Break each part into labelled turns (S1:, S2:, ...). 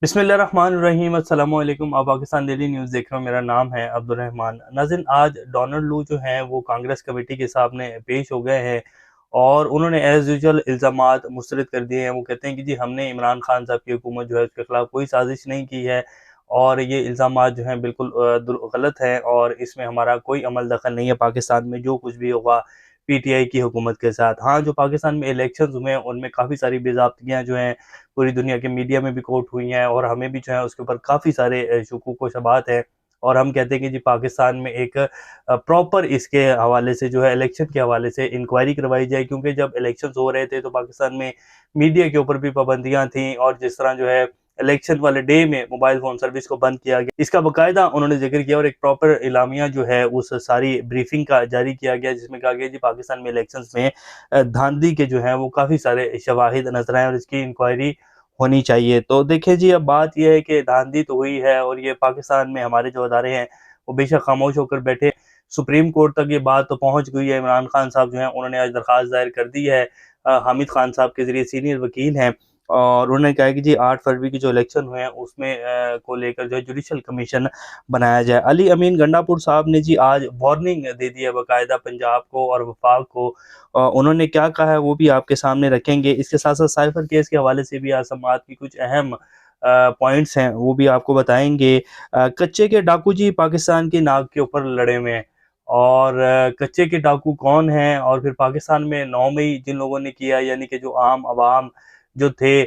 S1: बिस्मिल्लाहिर्रहमानिर्रहीम अस्सलामु अलैकुम। आप पाकिस्तान डेली न्यूज़ देख रहे हो। मेरा नाम है अब्दुल रहमान। नाज़रीन, आज डोनाल्ड लू जो हैं वो कांग्रेस कमेटी के सामने पेश हो गए हैं और उन्होंने एज़ यूजुअल इल्ज़ामात मुस्तरद कर दिए हैं। वो कहते हैं कि जी हमने इमरान खान साहब की हुकूमत जो है उसके खिलाफ कोई साजिश नहीं की है और ये इल्ज़ामात जो हैं बिल्कुल गलत हैं और इसमें हमारा कोई अमल दखल नहीं है। पाकिस्तान में जो कुछ भी होगा पीटीआई की हुकूमत के साथ। हाँ, जो पाकिस्तान में इलेक्शंस हुए हैं उनमें काफ़ी सारी बेज़ाब्तियाँ जो हैं पूरी दुनिया के मीडिया में भी कोट हुई हैं और हमें भी जो है उसके ऊपर काफ़ी सारे शकूक व शुबहात हैं। और हम कहते हैं कि जी पाकिस्तान में एक प्रॉपर इसके हवाले से जो है इलेक्शन के हवाले से इंक्वायरी करवाई जाए, क्योंकि जब इलेक्शंस हो रहे थे तो पाकिस्तान में मीडिया के ऊपर भी पाबंदियाँ थीं और जिस तरह जो है इलेक्शन वाले डे में मोबाइल फ़ोन सर्विस को बंद किया गया, इसका बाकायदा उन्होंने ज़िक्र किया और एक प्रॉपर एलामिया जो है उस सारी ब्रीफिंग का जारी किया गया, जिसमें कहा गया जी पाकिस्तान में इलेक्शंस में धांधली के जो हैं वो काफ़ी सारे शवाहिद नज़र आए और इसकी इंक्वायरी होनी चाहिए। तो देखिए जी, अब बात ये है कि धांधली तो हुई है और ये पाकिस्तान में हमारे जो अदारे हैं वो बेशक खामोश होकर बैठे। सुप्रीम कोर्ट तक ये बात तो पहुँच गई है। इमरान खान साहब जो हैं उन्होंने आज दरख्वास्त दायर कर दी है हामिद खान साहब के ज़रिए, सीनियर वकील हैं, और उन्होंने कहा है कि जी 8 फरवरी के जो इलेक्शन हुए हैं उसमें को लेकर जो है जुडिशल कमीशन बनाया जाए। अली अमीन गंडापुर साहब ने जी आज वार्निंग दे दी है बाकायदा पंजाब को और वफाक को। उन्होंने क्या कहा है वो भी आपके सामने रखेंगे। इसके साथ-साथ साइफर केस के हवाले से भी आज समाअत की कुछ अहम पॉइंट्स हैं वो भी आपको बताएँगे। कच्चे के डाकू जी पाकिस्तान की नाक के ऊपर लड़े हुए हैं और कच्चे के डाकू कौन हैं और फिर पाकिस्तान में 9 मई जिन लोगों ने किया, यानी कि जो आम अवाम जो थे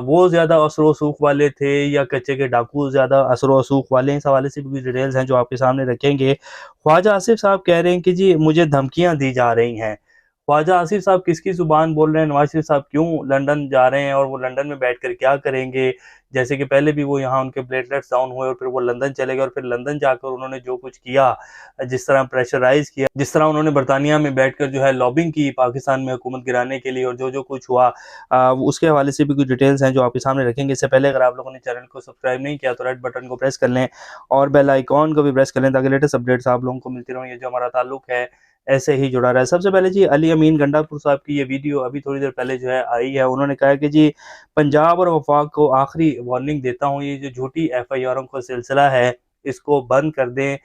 S1: वो ज़्यादा असर-ओ-रसूख वाले थे या कच्चे के डाकू ज़्यादा असर-ओ-रसूख वाले हैं, इस हवाले से भी कुछ डिटेल्स हैं जो आपके सामने रखेंगे। ख्वाजा आसिफ साहब कह रहे हैं कि जी मुझे धमकियाँ दी जा रही हैं। ख्वाजा आसिफ साहब किसकी ज़ुबान बोल रहे हैं? नवाज़ शरीफ साहब क्यों लंदन जा रहे हैं और वो लंदन में बैठकर क्या करेंगे? जैसे कि पहले भी वो यहाँ उनके प्लेटलेट्स डाउन हुए और फिर वो लंदन चले गए और फिर लंदन जाकर उन्होंने जो कुछ किया, जिस तरह प्रेशराइज़ किया, जिस तरह उन्होंने बरतानिया में बैठकर जो है लॉबिंग की पाकिस्तान में हुकूमत गिराने के लिए और जो-जो कुछ हुआ, उसके हवाले से भी कुछ डिटेल्स हैं जो आपके सामने रखेंगे। इससे पहले अगर आप लोगों ने चैनल को सब्सक्राइब नहीं किया तो रेड बटन को प्रेस कर लें और बेल आइकॉन को भी प्रेस कर लें ताकि लेटेस्ट अपडेट्स आप लोगों को मिलती रहें। ये जो हमारा ताल्लुक है ऐसे ही जुड़ा रहा है। सबसे पहले जी अली अमीन गंडापुर साहब की ये वीडियो अभी थोड़ी देर पहले जो है आई है। उन्होंने कहा है कि जी पंजाब और वफाक को आखिरी वार्निंग देता हूँ, ये जो झूठी एफआईआरों का सिलसिला है इसको बंद कर दें,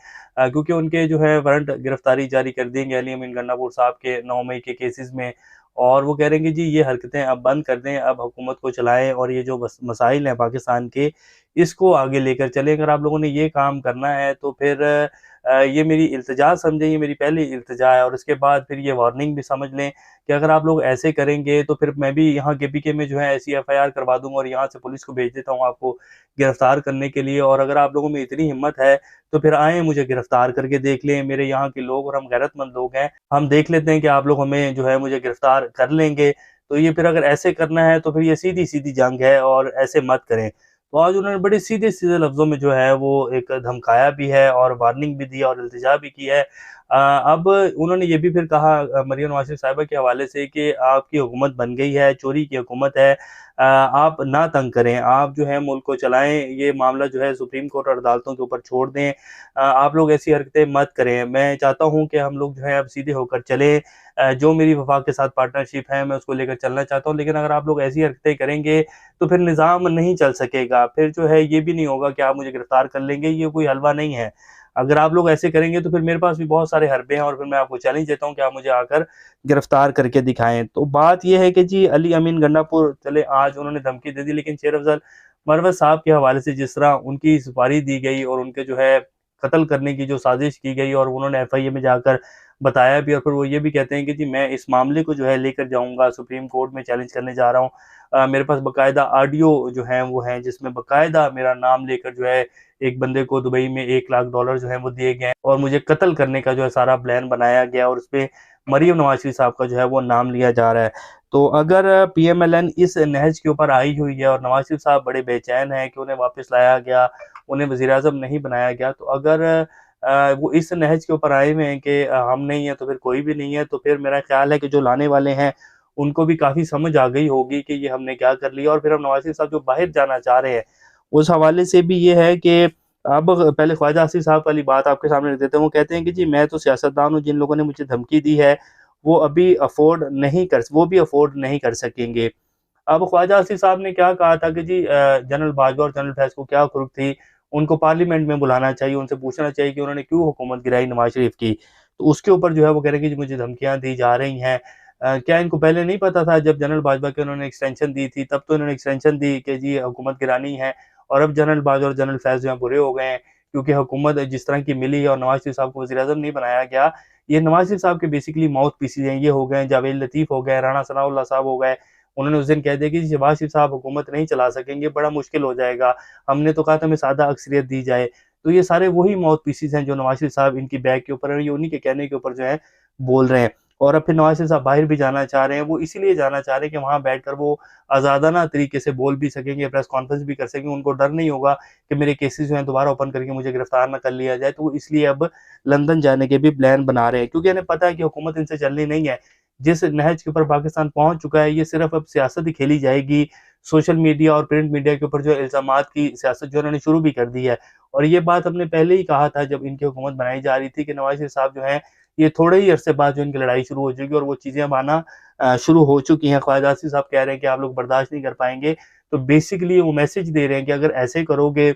S1: क्योंकि उनके जो है वारंट गिरफ्तारी जारी कर देंगे अली अमीन गंडापुर साहब के 9 मई के केसेस में। और वो कह रहे हैं कि जी ये हरकतें अब बंद कर दें, अब हुकूमत को चलाएँ और ये जो मसाइल हैं पाकिस्तान के इसको आगे लेकर चलें। अगर आप लोगों ने ये काम करना है तो फिर ये मेरी इल्तिजा समझें, ये मेरी पहली इल्तिजा है और उसके बाद फिर ये वार्निंग भी समझ लें कि अगर आप लोग ऐसे करेंगे तो फिर मैं भी यहाँ केपीके में जो है ऐसी एफआईआर करवा दूँगा और यहाँ से पुलिस को भेज देता हूँ आपको गिरफ्तार करने के लिए। और अगर आप लोगों में इतनी हिम्मत है तो फिर आएँ मुझे गिरफ्तार करके देख लें। मेरे यहाँ के लोग और हम गैरतमंद लोग हैं, हम देख लेते हैं कि आप लोग हमें जो है मुझे गिरफ्तार कर लेंगे। तो ये फिर अगर ऐसे करना है तो फिर ये सीधी-सीधी जंग है और ऐसे मत करें। तो आज उन्होंने बड़े सीधे-सीधे लफ्ज़ों में जो है वो एक धमकाया भी है और वार्निंग भी दी और इल्तिजा भी की है। अब उन्होंने ये भी फिर कहा मरीम नवाज़ शरीफ साहिबा के हवाले से कि आपकी हुकूमत बन गई है, चोरी की हुकूमत है, आप ना तंग करें, आप जो है मुल्क को चलाएँ, ये मामला जो है सुप्रीम कोर्ट और अदालतों के ऊपर छोड़ दें। आप लोग ऐसी हरकतें मत करें। मैं चाहता हूँ कि हम लोग जो है अब सीधे होकर चलें। जो मेरी वफ़ाक के साथ पार्टनरशिप है मैं उसको लेकर चलना चाहता हूँ, लेकिन अगर आप लोग ऐसी हरकतें करेंगे तो फिर निज़ाम नहीं चल सकेगा। फिर जो है ये भी नहीं होगा कि आप मुझे गिरफ्तार कर लेंगे, ये कोई हलवा नहीं है। अगर आप लोग ऐसे करेंगे तो फिर मेरे पास भी बहुत सारे हरबे हैं और फिर मैं आपको चैलेंज देता हूँ कि आप मुझे आकर गिरफ्तार करके दिखाएँ। तो बात ये है कि जी अली अमीन गंडापुर चले आज उन्होंने धमकी दे दी, लेकिन शेर अफ़ज़ल मरवत साहब के हवाले से जिस तरह उनकी सुपारी दी गई और उनके जो है कत्ल करने की जो साज़िश की गई और उन्होंने एफआईए में जाकर बताया भी और फिर वो ये भी कहते हैं कि जी मैं इस मामले को जो है लेकर जाऊँगा सुप्रीम कोर्ट में, चैलेंज करने जा रहा हूँ। मेरे पास बाकायदा ऑडियो जो हैं वो हैं जिसमें बाकायदा मेरा नाम लेकर जो है एक बंदे को दुबई में $1 लाख जो हैं वो दिए गए हैं और मुझे कत्ल करने का जो है सारा प्लान बनाया गया और उसपे मरीम नवाज़ शरीफ साहब का जो है वो नाम लिया जा रहा है। तो अगर पीएमएलएन इस नहज के ऊपर आई हुई है और नवाज़ शरीफ साहब बड़े बेचैन हैं कि उन्हें वापस लाया गया, उन्हें वज़ीर-ए-आज़म नहीं बनाया गया, तो अगर वो इस नहज के ऊपर आए हुए हैं कि हम नहीं हैं तो फिर कोई भी नहीं है, तो फिर मेरा ख़्याल है कि जो लाने वाले हैं उनको भी काफ़ी समझ आ गई होगी कि ये हमने क्या कर लिया। और फिर अब नवाज़ शरीफ साहब जो बाहर जाना चाह रहे हैं, उस हवाले से भी ये है कि अब पहले ख्वाजा आसिफ साहब वाली बात आपके सामने रख देते हैं। वो कहते हैं कि जी मैं तो सियासतदान हूँ, जिन लोगों ने मुझे धमकी दी है वो भी अफ़ोर्ड नहीं कर सकेंगे। अब ख्वाजा आसिफ साहब ने क्या कहा था कि जी जनरल बाजवा और जनरल फैज़ को क्या ख़ुर्क थी, उनको पार्लियामेंट में बुलाना चाहिए, उनसे पूछना चाहिए कि उन्होंने क्यों हुकूमत गिराई नवाज़ शरीफ की। तो उसके ऊपर जो है वो कह रहे हैं कि जी मुझे धमकियाँ दी जा रही हैं। क्या इनको पहले नहीं पता था जब जनरल बाजवा की उन्होंने एक्सटेंशन दी थी, तब तो इन्होंने एक्सटेंशन दी कि जी हुकूमत गिरानी है, और अब जनरल बाजवा और जनरल फैज़ जो हैं बुरे हो गए हैं क्योंकि हुकूमत जिस तरह की मिली है और नवाज़ शरीफ साहब को वज़ीर-ए-आज़म नहीं बनाया गया। ये नवाज़ शरीफ साहब के बेसिकली माउथ पीसेस हैं, ये हो गए, जावेद लतीफ़ हो गए, राणा सनाउल्लाह साहब हो गए। उन्होंने उस दिन कह दिया कि शहबाज शरीफ साहब हुकूमत नहीं चला सकेंगे, बड़ा मुश्किल हो जाएगा। हमने तो कहा था हमें सादा अक्सरियत दी जाए। तो ये सारे वही माउथ पीसेस हैं जो नवाज़ शरीफ साहब इनकी बैक के ऊपर है, ये उन्हीं के कहने के ऊपर जो है बोल रहे हैं। और अब फिर नवाज़ शरीफ साहब बाहर भी जाना चाह रहे हैं, वो इसीलिए जाना चाह रहे हैं कि वहाँ बैठकर वो आज़ादाना तरीके से बोल भी सकेंगे, प्रेस कॉन्फ्रेंस भी कर सकेंगे। उनको डर नहीं होगा कि मेरे केसेस जो हैं दोबारा ओपन करके मुझे गिरफ्तार ना कर लिया जाए। तो वो इसलिए अब लंदन जाने के भी प्लान बना रहे हैं, क्योंकि इन्हें पता है कि हुकूमत इनसे चलनी नहीं है। जिस नहज के ऊपर पाकिस्तान पहुँच चुका है, ये सिर्फ़ अब सियासत ही खेली जाएगी। सोशल मीडिया और प्रिंट मीडिया के ऊपर जो है इल्ज़ामात की सियासत जो उन्होंने शुरू भी कर दी है। और ये बात हमने पहले ही कहा था जब इनकी हुकूमत बनाई जा रही थी कि नवाज़ शरीफ साहब जो हैं, ये थोड़े ही अरसे बाद जो इनकी लड़ाई शुरू हो जाएगी और वो चीज़ें अब आना शुरू हो चुकी हैं। ख्वाजा आसिफ साहब कह रहे हैं कि आप लोग बर्दाश्त नहीं कर पाएँगे। तो बेसिकली वो मैसेज दे रहे हैं कि अगर ऐसे करोगे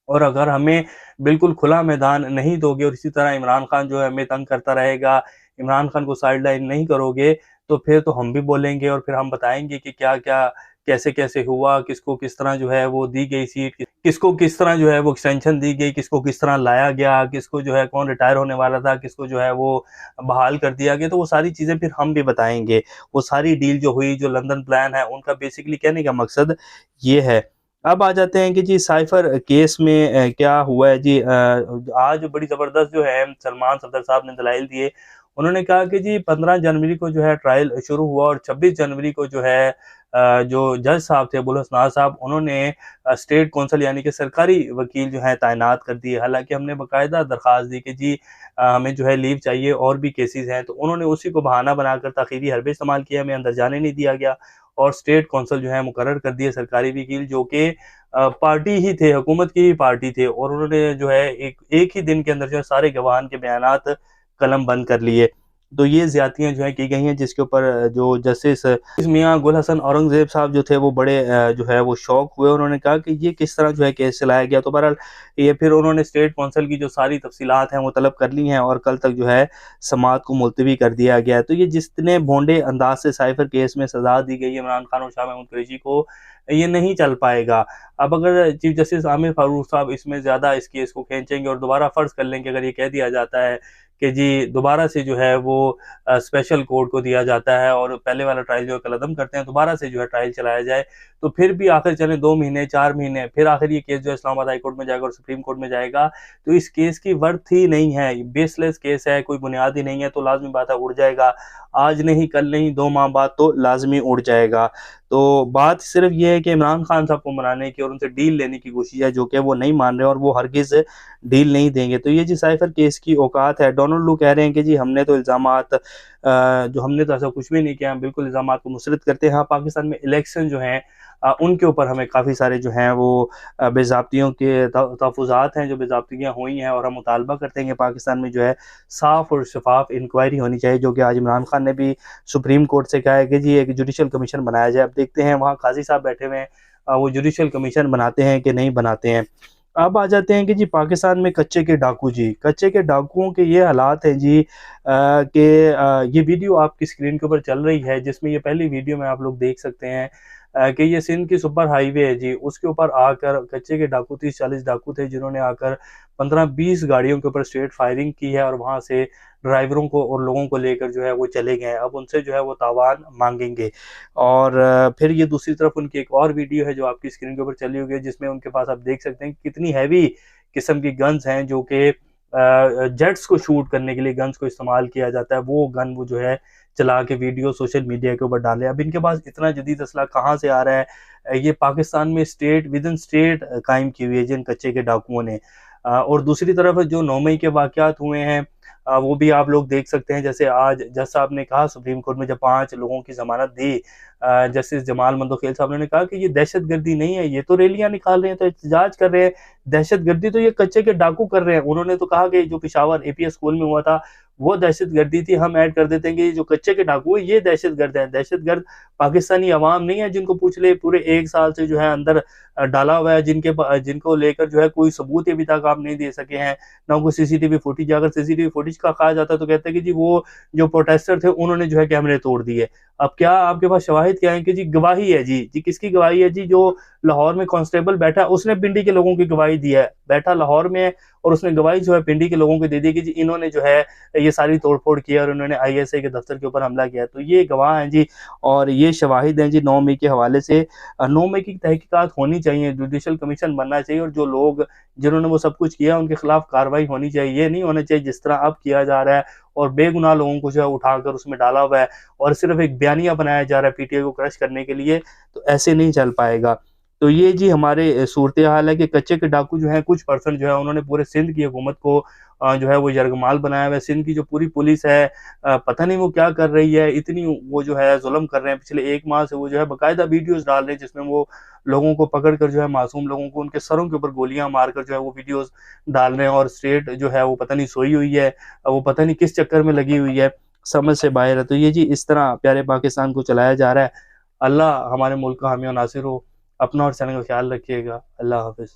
S1: और अगर हमें बिल्कुल खुला मैदान नहीं दोगे और इसी तरह इमरान खान जो है हमें तंग करता रहेगा, इमरान खान को साइडलाइन नहीं करोगे, तो फिर तो हम भी बोलेंगे और फिर हम बताएँगे कि क्या-क्या, कैसे-कैसे हुआ, किसको किस तरह जो है वो दी गई सीट, किसको किस तरह जो है वो एक्सटेंशन दी गई, किसको किस तरह लाया गया, किसको जो है कौन रिटायर होने वाला था, किसको जो है वो बहाल कर दिया गया। तो वो सारी चीज़ें फिर हम भी बताएँगे। वो सारी डील जो हुई, जो लंदन प्लान है, उनका बेसिकली कहने का मकसद ये है। अब आ जाते हैं कि जी साइफ़र केस में क्या हुआ है जी। आज बड़ी ज़बरदस्त जो है सलमान सफदर साहब ने दलाइल दिए। उन्होंने कहा कि जी 15 जनवरी को जो है ट्रायल शुरू हुआ और 26 जनवरी को जो है जो जज साहब थे अबुल हसनात साहब, उन्होंने स्टेट कौंसल यानी कि सरकारी वकील जो हैं तैनात कर दिए। हालाँकि हमने बाकायदा दरख्वास्त दी कि जी हमें जो है लीव चाहिए और भी केसेज़ हैं, तो उन्होंने उसी को बहाना बनाकर ताख़ीरी हरबे इस्तेमाल किया, हमें अंदर जाने नहीं दिया गया और स्टेट कौंसल जो है मुकर्रर कर दिए सरकारी वकील, जो कि पार्टी ही थे, हुकूमत की ही पार्टी थे, और उन्होंने जो है एक ही दिन के अंदर जो है सारे गवाहान के बयानात कलम बंद कर लिए। तो ये ज़्यादतियाँ जो हैं की गई हैं, जिसके ऊपर जो जस्टिस मियाँ गुल हसन औरंगज़ेब साहब जो थे वो बड़े जो है वो शॉक हुए। उन्होंने कहा कि ये किस तरह जो है केस चलाया गया। तो बहरहाल ये फिर उन्होंने स्टेट कौंसल की जो सारी तफ़सीलात हैं वो तलब कर ली हैं और कल तक जो है समाअत को मुलतवी कर दिया गया है। तो ये जितने भोंडे अंदाज से साइफ़र केस में सज़ा दी गई है इमरान खान और शाह महमूद कुरैशी को, ये नहीं चल पाएगा। अब अगर चीफ जस्टिस आमिर फारूक साहब इसमें ज़्यादा इस केस को खींचेंगे और दोबारा फ़र्ज़ कर लें कि अगर ये कह दिया जाता है कि जी दोबारा से जो है वो स्पेशल कोर्ट को दिया जाता है और पहले वाला ट्रायल जो है कलअदम करते हैं, दोबारा से जो है ट्रायल चलाया जाए, तो फिर भी आखिर चले 2 महीने, 4 महीने, फिर आखिर ये केस जो है इस्लामाबाद हाई कोर्ट में जाएगा और सुप्रीम कोर्ट में जाएगा, तो इस केस की वर्थ ही नहीं है। बेसलेस केस है, कोई बुनियाद ही नहीं है, तो लाज़मी बात है उड़ जाएगा। आज नहीं, कल नहीं, 2 माह बाद तो लाज़मी उड़ जाएगा। तो बात सिर्फ़ ये है कि इमरान खान साहब को मनाने की और उनसे डील लेने की कोशिश है, जो कि वो नहीं मान रहे और वो हरगिज़ डील नहीं देंगे। तो ये जी साइफ़र केस की औकात है। डोनाल्ड लू कह रहे हैं कि जी हमने तो इल्ज़ामात जो हमने तो ऐसा कुछ भी नहीं किया, हम बिल्कुल इल्ज़ामात को मुस्तरद करते हैं। हाँ, पाकिस्तान में इलेक्शन जो हैं उनके ऊपर हमें काफ़ी सारे जो हैं वो बेज़ाब्तियों के तहफ़्फ़ुज़ात हैं, जो बेज़ाब्तियाँ हुई हैं, और हम मुतालबा करते हैं कि पाकिस्तान में जो है साफ़ और शफ़ाफ़ इंक्वायरी होनी चाहिए, जो कि आज इमरान खान ने भी सुप्रीम कोर्ट से कहा है कि जी एक जुडिशल कमीशन बनाया जाए। अब देखते हैं वहाँ काज़ी साहब बैठे हुए हैं, वो जुडिशल कमीशन बनाते हैं कि नहीं बनाते हैं। अब आ जाते हैं कि जी पाकिस्तान में कच्चे के डाकू जी, कच्चे के डाकुओं के ये हालात हैं जी कि ये वीडियो आपकी स्क्रीन के ऊपर चल रही है, जिसमें ये पहली वीडियो में आप लोग देख सकते हैं कि ये सिंध की सुपर हाईवे है जी, उसके ऊपर आकर कच्चे के डाकू 30-40 डाकू थे, जिन्होंने आकर 15-20 गाड़ियों के ऊपर स्ट्रेट फायरिंग की है और वहाँ से ड्राइवरों को और लोगों को लेकर जो है वो चले गए हैं। अब उनसे जो है वो तावान मांगेंगे। और फिर ये दूसरी तरफ उनकी एक और वीडियो है जो आपकी स्क्रीन के ऊपर चली होगी, जिसमें उनके पास आप देख सकते हैं कितनी हैवी किस्म की गन्स हैं, जो कि जेट्स को शूट करने के लिए गन्स को इस्तेमाल किया जाता है। वो गन वो जो है चला के वीडियो सोशल मीडिया के ऊपर डाले। अब इनके पास इतना जदीद असला कहाँ से आ रहा है? ये पाकिस्तान में स्टेट विद इन स्टेट कायम की हुई है जिन कच्चे के डाकुओं ने। और दूसरी तरफ जो 9 मई के वाक़यात हुए हैं, वो भी आप लोग देख सकते हैं। जैसे आज जज साहब ने कहा सुप्रीम कोर्ट में, जब 5 लोगों की जमानत दी, जस्टिस जमाल मंदोखेल साहब ने कहा कि ये दहशतगर्दी नहीं है, ये तो रैलियां निकाल रहे हैं, तो एहतजाज कर रहे हैं, दहशतगर्दी तो ये कच्चे के डाकू कर रहे हैं। उन्होंने तो कहा कि जो पेशावर एपीएस स्कूल में हुआ था वो दहशतगर्दी थी, हम ऐड कर देते हैं कि जो कच्चे के डाकू है ये दहशतगर्द है। दहशतगर्द पाकिस्तानी अवाम नहीं है, जिनको पूछ ले पूरे 1 साल से जो है अंदर डाला हुआ है, जिनको लेकर जो है कोई सबूत अभी तक आप नहीं दे सके हैं, ना कोई सीसीटीवी फुटेज। अगर सीसीटीवी फुटेज का कहा जाता है तो कहते हैं कि जी वो जो प्रोटेस्टर थे उन्होंने जो है कैमरे तोड़ दिए। अब क्या आपके पास शवाहिद क्या है कि जी गवाही है, जी किसकी गवाही है? जी जो लाहौर में कांस्टेबल बैठा, उसने पिंडी के लोगों की गवाही दी है, बैठा लाहौर में है और उसने गवाही जो है पिंडी के लोगों को दे दी कि जी इन्होंने जो है ये सारी तोड़फोड़ की और उन्होंने आईएसआई के दफ्तर के ऊपर हमला किया। तो ये गवाह हैं जी, और ये शवाहिद हैं जी 9 मई के हवाले से। 9 मई की तहकीकात होनी चाहिए, जुडिशल कमीशन बनना चाहिए, और जो लोग जिन्होंने वो सब कुछ किया उनके खिलाफ कार्रवाई होनी चाहिए। ये नहीं होना चाहिए जिस तरह अब किया जा रहा है, और बेगुनाह लोगों को जो है उठाकर उसमें डाला हुआ है और सिर्फ एक बयानिया बनाया जा रहा है पीटीआई को क्रश करने के लिए। तो ऐसे नहीं चल पाएगा। तो ये जी हमारे सूरत हाल है कि कच्चे के डाकू जो हैं, कुछ पर्सन जो है उन्होंने पूरे सिंध की हुकूमत को जो है वो यरगमाल बनाया हुआ है। सिंध की जो पूरी पुलिस है, पता नहीं वो क्या कर रही है, इतनी वो जो है जुल्म कर रहे हैं। पिछले 1 माह से वो जो है बाकायदा वीडियोस डाल रहे हैं जिसमें वो लोगों को पकड़ कर जो है, मासूम लोगों को उनके सरों के ऊपर गोलियां मारकर जो है वो वीडियोस डाल रहे हैं। और स्टेट जो है वो पता नहीं सोई हुई है, वो पता नहीं किस चक्कर में लगी हुई है, समझ से बाहर है। तो ये जी इस तरह प्यारे पाकिस्तान को चलाया जा रहा है। अल्लाह हमारे मुल्क का हामी और नासिर हो। अपना और चैनल का ख्याल रखिएगा। अल्लाह हाफिज़।